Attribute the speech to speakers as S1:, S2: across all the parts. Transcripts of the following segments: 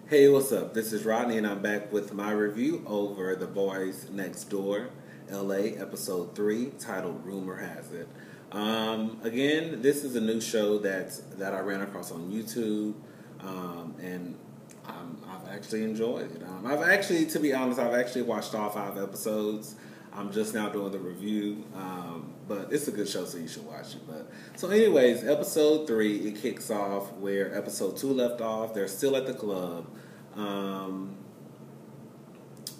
S1: Hey, what's up? This is Rodney, and I'm back with my review over The Boys Next Door, LA, Episode 3, titled Rumor Has It. Again, this is a new show that I ran across on YouTube, and I've actually enjoyed it. To be honest, I've actually watched all 5 episodes. I'm just now doing the review, but it's a good show, so you should watch it. So, anyways, episode 3 it kicks off where episode 2 left off. They're still at the club,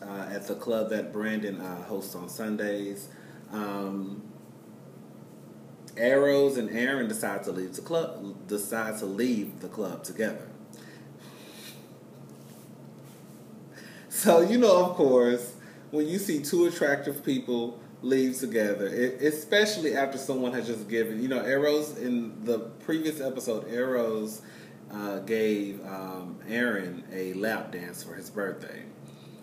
S1: at the club that Brandon hosts on Sundays. Arrows and Aaron decide to leave the club together. So of course, when you see two attractive people leave together, especially after someone has just given, Arrows in the previous episode, Arrows gave Aaron a lap dance for his birthday.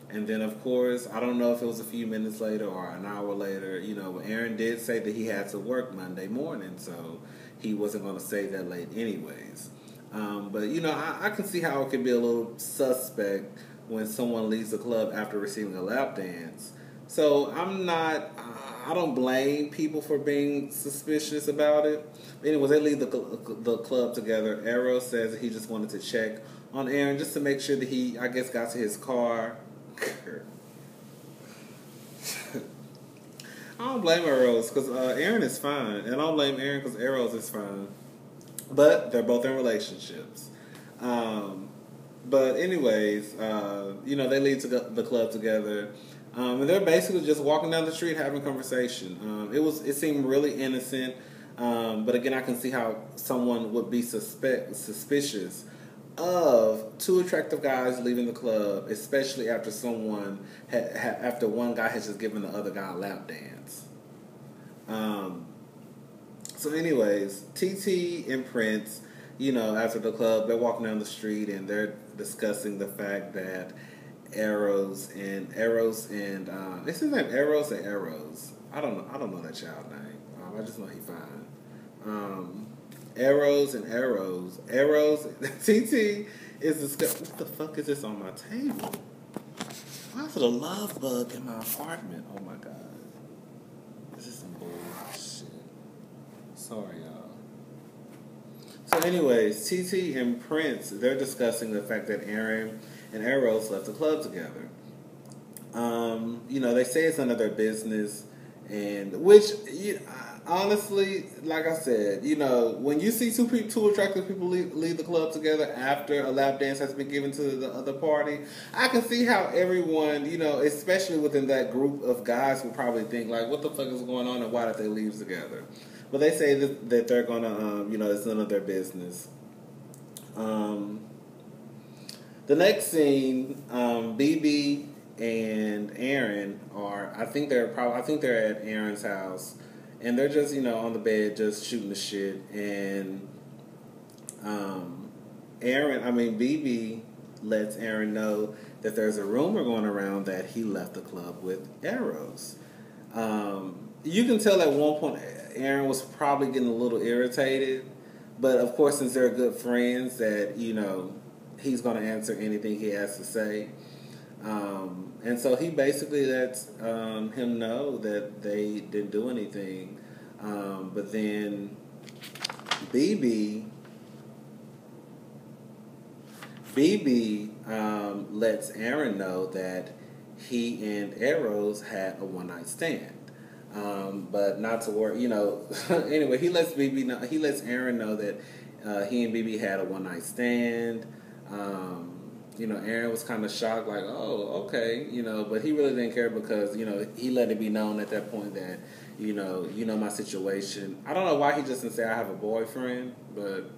S1: And then, of course, I don't know if it was a few minutes later or an hour later, Aaron did say that he had to work Monday morning, so he wasn't going to stay that late anyways. But, I can see how it could be a little suspect when someone leaves the club after receiving a lap dance. So I don't blame people for being suspicious about it. Anyways, they leave the club together. Arrow says that he just wanted to check on Aaron just to make sure that he, I guess, got to his car. I don't blame Arrows because Aaron is fine. And I don't blame Aaron because Arrows is fine. But they're both in relationships. But anyways, they leave to the club together. And they're basically just walking down the street having conversation. It seemed really innocent. But again, I can see how someone would be suspicious of two attractive guys leaving the club, especially after after one guy has just given the other guy a lap dance. So anyways, TT and Prince, after the club, they're walking down the street and they're discussing the fact that Arrows and is his name Arrows or Arrows? I don't know that child name. I just know he's fine. Arrows. TT is discussing. What the fuck is this on my table? Why is it a love bug in my apartment? Oh my god. This is some bullshit. Sorry, y'all. So anyways, TT and Prince, they're discussing the fact that Aaron and Arrows left the club together. They say it's none of their business, and which, honestly, like I said, when you see two attractive people leave the club together after a lap dance has been given to the other party, I can see how everyone, especially within that group of guys, would probably think like, what the fuck is going on and why did they leave together? But they say that they're gonna, it's none of their business. The next scene, BB and Aaron I think they're at Aaron's house, and they're just, on the bed just shooting the shit, and BB lets Aaron know that there's a rumor going around that he left the club with Arrows. You can tell at one point Aaron was probably getting a little irritated, but of course, since they're good friends, that he's going to answer anything he has to say. And so he basically lets him know that they didn't do anything. But then BB lets Aaron know that he and Arrows had a one-night stand. But not to worry, anyway, he lets Aaron know that he and BB had a one-night stand. Aaron was kind of shocked, like, oh, okay, but he really didn't care because, he let it be known at that point that, my situation. I don't know why he just didn't say I have a boyfriend, but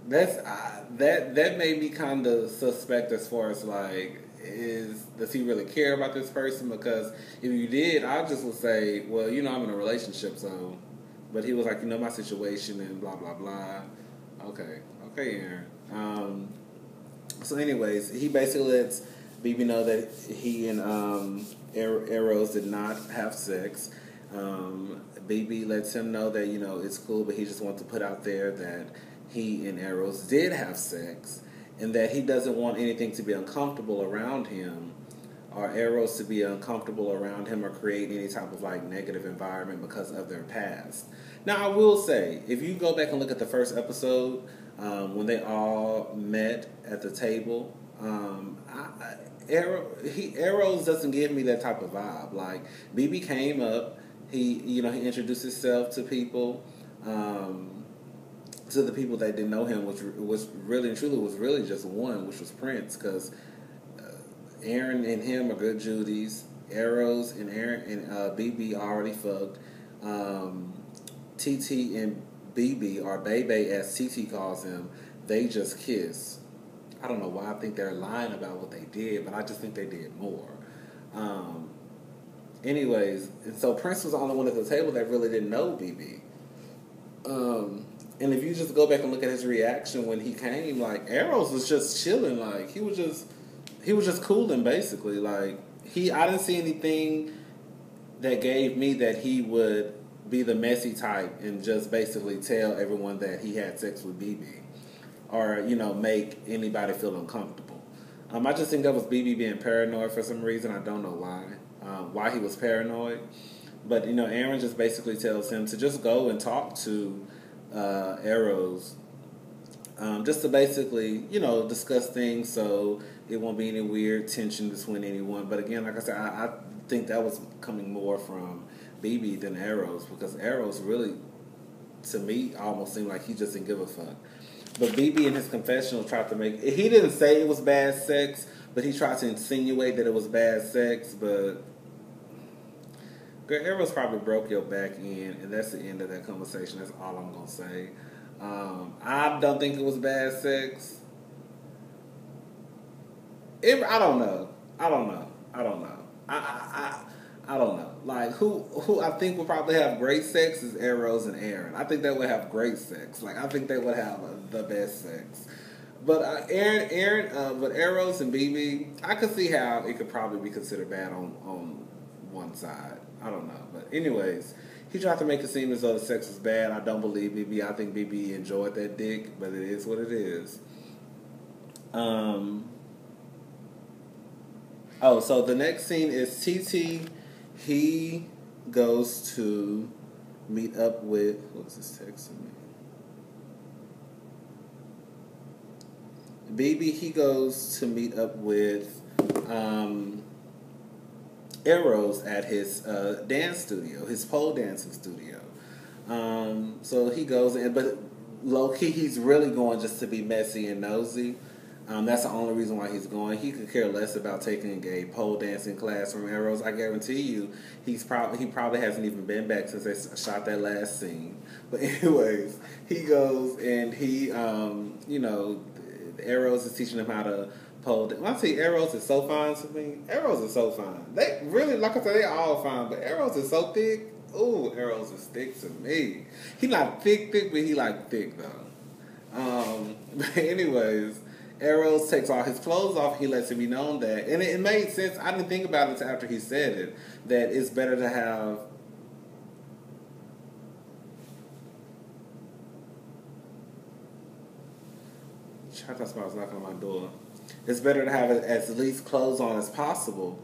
S1: that made me kind of suspect as far as like, does he really care about this person? Because if you did, I just would say, well, I'm in a relationship, so. But he was like, my situation and blah blah blah. Okay, Aaron. So, anyways, he basically lets BB know that he and Arrows did not have sex. BB lets him know that it's cool, but he just wants to put out there that he and Arrows did have sex. and that he doesn't want anything to be uncomfortable around him, or Eros to be uncomfortable around him, or create any type of like negative environment because of their past. Now, I will say, if you go back and look at the first episode, when they all met at the table, Eros doesn't give me that type of vibe. Like, BB came up, he introduced himself to people, to the people that didn't know him, which was really and truly was really just one, which was Prince, because Aaron and him are good Judies. Eros and Aaron and BB already fucked. TT and BB, or Bebe as TT calls him, they just kiss. I don't know why I think they're lying about what they did, but I just think they did more. Anyways, and so Prince was the only one at the table that really didn't know BB. And if you just go back and look at his reaction when he came, like, Eros was just chilling, like he was just cooling basically. Like I didn't see anything that gave me that he would be the messy type and just basically tell everyone that he had sex with BB, or make anybody feel uncomfortable. I just think that was BB being paranoid for some reason. I don't know why he was paranoid, but Aaron just basically tells him to just go and talk to Eros, just to basically discuss things so it won't be any weird tension between anyone. But again, like I said, I think that was coming more from BB than Eros, because Eros really, to me, almost seemed like he just didn't give a fuck. But BB in his confessional tried to he didn't say it was bad sex, but he tried to insinuate that it was bad sex. But girl, Eros probably broke your back end, and that's the end of that conversation. That's all I'm gonna say. I don't think it was bad sex. I don't know. I don't know. Like, who I think would probably have great sex is Eros and Aaron. I think they would have great sex. Like, I think they would have the best sex. But but Eros and BB, I could see how it could probably be considered bad on one side. I don't know. But anyways, he tried to make it seem as though the sex was bad. I don't believe BB. I think BB enjoyed that dick, but it is what it is. So the next scene is TT. He goes to meet up with... What was this texting me? BB, he goes to meet up with Eros at his dance studio, his pole dancing studio. So he goes in, but low-key, he's really going just to be messy and nosy. That's the only reason why he's going. He could care less about taking a pole dancing class from Eros. I guarantee you, he probably hasn't even been back since they shot that last scene. But anyways, he goes and he, Eros is teaching him how to pole dance. When I say Eros is so fine to me, Eros is so fine. They really, like I said, they all fine, but Eros is so thick. Ooh, Eros is thick to me. He not thick, but he like thick though. But anyways, Eros takes all his clothes off. He lets it be known that, and it made sense. I didn't think about it until after he said it, that it's better to have. I thought somebody was knocking on my door. It's better to have as least clothes on as possible.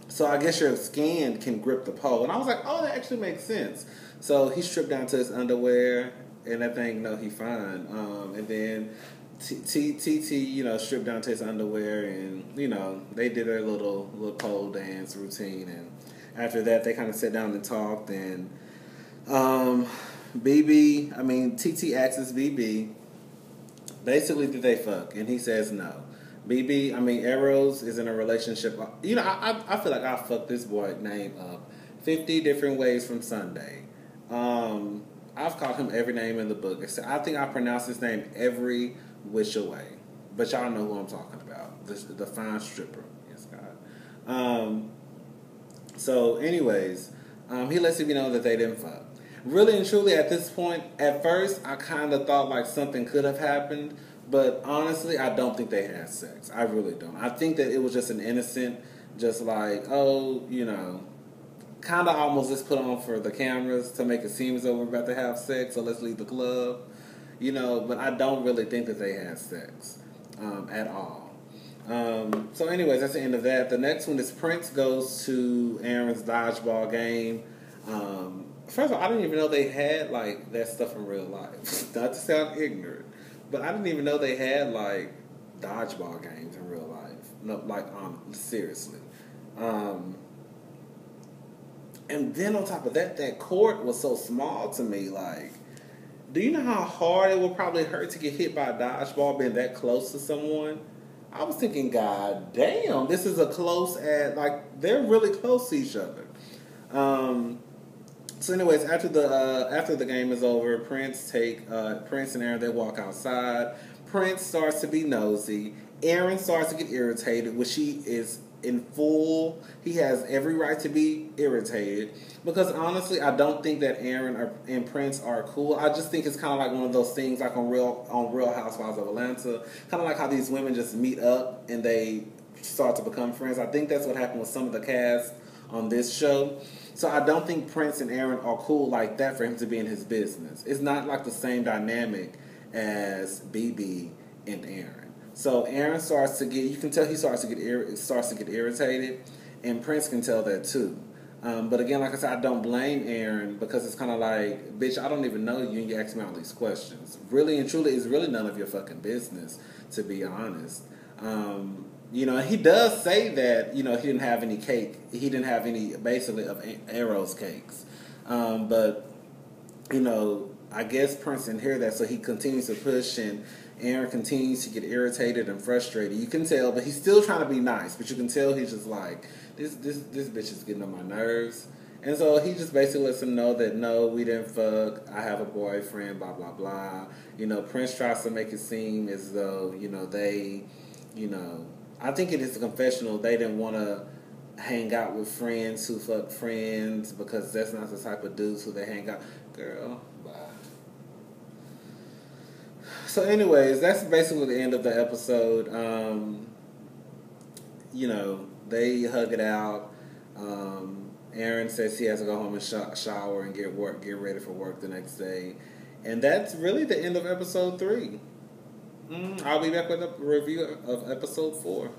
S1: So I guess your skin can grip the pole. And I was like, oh, that actually makes sense. So he stripped down to his underwear, and that thing, no, he fine. And then TT, stripped down to his underwear, and, they did their little pole dance routine. And after that, they kind of sat down and talked. And TT asks BB, basically, did they fuck? And he says no. BB, Eros is in a relationship. I feel like I fucked this boy name up 50 different ways from Sunday. I've called him every name in the book. I think I pronounced his name every which way. But y'all know who I'm talking about. The fine stripper. Yes, God. So, anyways, he lets you know that they didn't fuck. Really and truly, at this point, at first, I kind of thought like something could have happened. But honestly, I don't think they had sex. I really don't. I think that it was just an innocent, just like, kind of almost just put on for the cameras to make it seem as though we're about to have sex, so let's leave the club. but I don't really think that they had sex at all. So anyways, that's the end of that. The next one is Prince goes to Aaron's dodgeball game. First of all, I didn't even know they had like that stuff in real life. Not to sound ignorant, but I didn't even know they had like dodgeball games in real life. No, like seriously. And then on top of that, that court was so small to me. Like, do you know how hard it would probably hurt to get hit by a dodgeball being that close to someone? I was thinking, God damn, this is a close like they're really close to each other. So anyways, after the game is over, Prince and Aaron, they walk outside. Prince starts to be nosy. Aaron starts to get irritated, which he is in full. He has every right to be irritated because honestly, I don't think that Aaron and Prince are cool. I just think it's kind of like one of those things, like on Real Housewives of Atlanta, kind of like how these women just meet up and they start to become friends. I think that's what happened with some of the cast on this show. So I don't think Prince and Aaron are cool like that for him to be in his business. It's not like the same dynamic as BB and Aaron. So Aaron starts to get, you can tell he starts to get irritated, and Prince can tell that too. But again, like I said, I don't blame Aaron because it's kind of like, bitch, I don't even know you and you ask me all these questions. Really and truly, it's really none of your fucking business, to be honest. He does say that, he didn't have any cake. He didn't have any, basically, of Arrow's cakes. But I guess Prince didn't hear that, so he continues to push, and Aaron continues to get irritated and frustrated. You can tell, but he's still trying to be nice. But you can tell he's just like, this bitch is getting on my nerves. And so he just basically lets him know that, no, we didn't fuck. I have a boyfriend, blah, blah, blah. Prince tries to make it seem as though, they, I think it is a confessional. They didn't want to hang out with friends who fuck friends because that's not the type of dudes who they hang out. Girl, bye. So anyways, that's basically the end of the episode. They hug it out. Aaron says he has to go home and shower and get ready for work the next day. And that's really the end of episode 3. I'll be back with a review of episode 4.